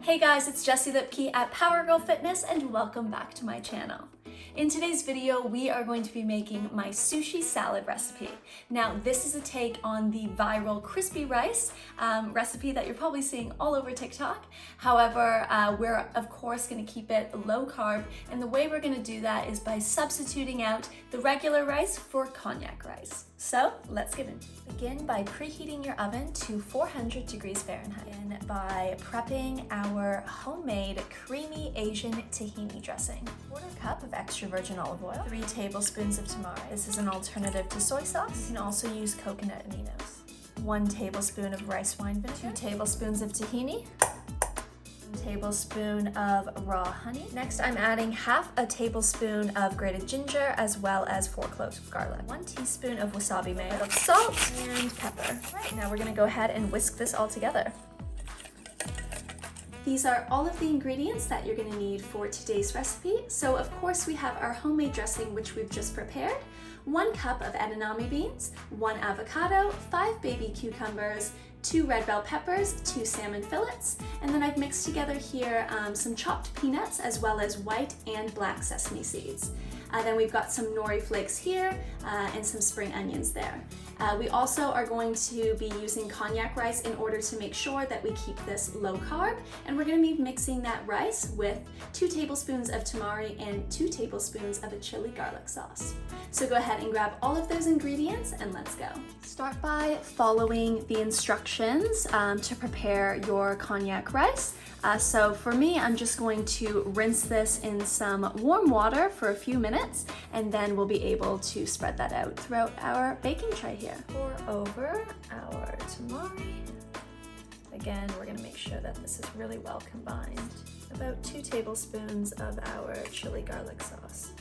Hey guys, it's Jessie Lipke at Power Girl Fitness and welcome back to my channel. In today's video, we are going to be making my sushi salad recipe. Now, this is a take on the viral crispy rice recipe that you're probably seeing all over TikTok. However, we're of course gonna keep it low carb, and the way we're gonna do that is by substituting out the regular rice for konjac rice. So let's get into it. Begin by preheating your oven to 400 degrees Fahrenheit. Begin by prepping our homemade creamy Asian tahini dressing. 1/4 cup of extra virgin olive oil, 3 tablespoons of tamari. This is an alternative to soy sauce. You can also use coconut aminos. 1 tablespoon of rice wine vinegar, 2 tablespoons of tahini, 1 tablespoon of raw honey. Next, I'm adding half a tablespoon of grated ginger as well as 4 cloves of garlic, 1 teaspoon of wasabi mayo, of salt and pepper. Right, now we're gonna go ahead and whisk this all together. These are all of the ingredients that you're gonna need for today's recipe. So of course we have our homemade dressing, which we've just prepared, 1 cup of edamame beans, 1 avocado, 5 baby cucumbers, 2 red bell peppers, 2 salmon fillets, and then I've mixed together here some chopped peanuts as well as white and black sesame seeds. Then we've got some nori flakes here and some spring onions there. We also are going to be using konjac rice in order to make sure that we keep this low carb, and we're going to be mixing that rice with 2 tablespoons of tamari and 2 tablespoons of a chili garlic sauce. So go ahead and grab all of those ingredients and let's go. Start by following the instructions to prepare your konjac rice. So for me, I'm just going to rinse this in some warm water for a few minutes, and then we'll be able to spread that out throughout our baking tray here. Pour over our tamari. Again, we're gonna make sure that this is really well combined. About 2 tablespoons of our chili garlic sauce.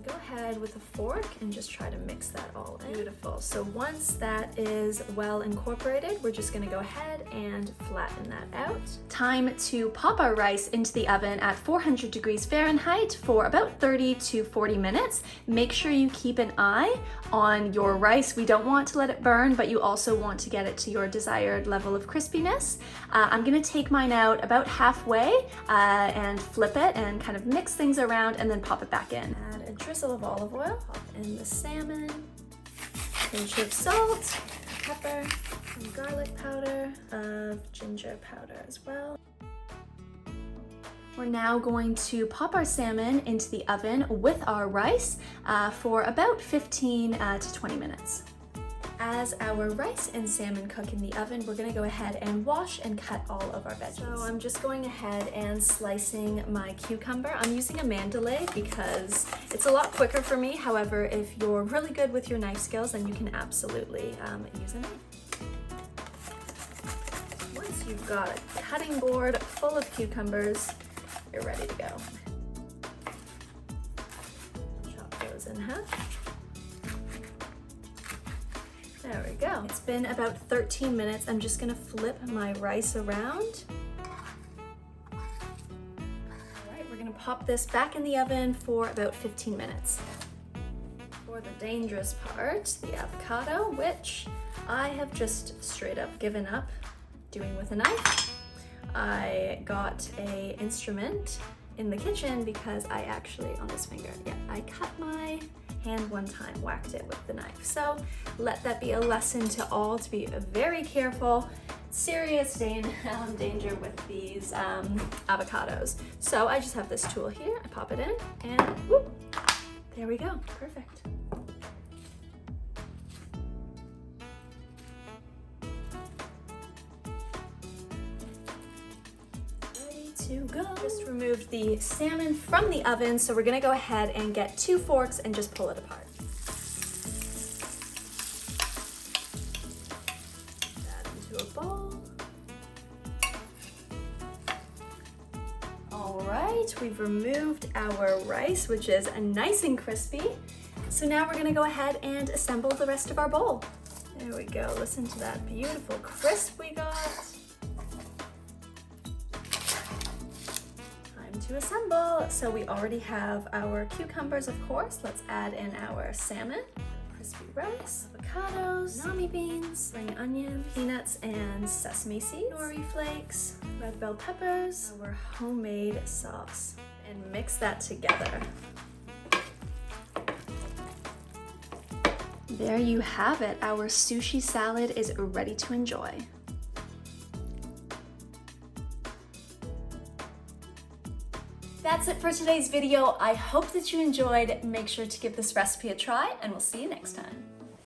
Go ahead with a fork and just try to mix that all in. Beautiful. So once that is well incorporated, we're just gonna go ahead and flatten that out. Time to pop our rice into the oven at 400 degrees Fahrenheit for about 30 to 40 minutes. Make sure you keep an eye on your rice. We don't want to let it burn, but you also want to get it to your desired level of crispiness. I'm gonna take mine out about halfway and flip it and kind of mix things around and then pop it back in. Add a drizzle of olive oil, pop in the salmon, pinch of salt, pepper, some garlic powder, of ginger powder as well. We're now going to pop our salmon into the oven with our rice for about 15 to 20 minutes. As our rice and salmon cook in the oven, we're gonna go ahead and wash and cut all of our veggies. So I'm just going ahead and slicing my cucumber. I'm using a mandolin because it's a lot quicker for me. However, if you're really good with your knife skills, then you can absolutely use a knife. Once you've got a cutting board full of cucumbers, you're ready to go. Chop those in half. There we go. It's been about 13 minutes. I'm just gonna flip my rice around. All right, we're gonna pop this back in the oven for about 15 minutes. For the dangerous part, the avocado, which I have just straight up given up doing with a knife. I got an instrument in the kitchen because I actually, on this finger, I cut my hand one time, whacked it with the knife. So let that be a lesson to all to be very careful. Serious danger with these avocados. So I just have this tool here, I pop it in and whoop, there we go, perfect. To go. Just removed the salmon from the oven, so we're gonna go ahead and get 2 forks and just pull it apart. Put that into a bowl. All right, we've removed our rice, which is nice and crispy. So now we're gonna go ahead and assemble the rest of our bowl. There we go, listen to that beautiful crisp we got. To assemble. So we already have our cucumbers, of course. Let's add in our salmon, crispy rice, avocados, umami beans, spring onion, peanuts and sesame seeds, nori flakes, red bell peppers, our homemade sauce, and mix that together. There you have it. Our sushi salad is ready to enjoy. That's it for today's video. I hope that you enjoyed. Make sure to give this recipe a try, and we'll see you next time.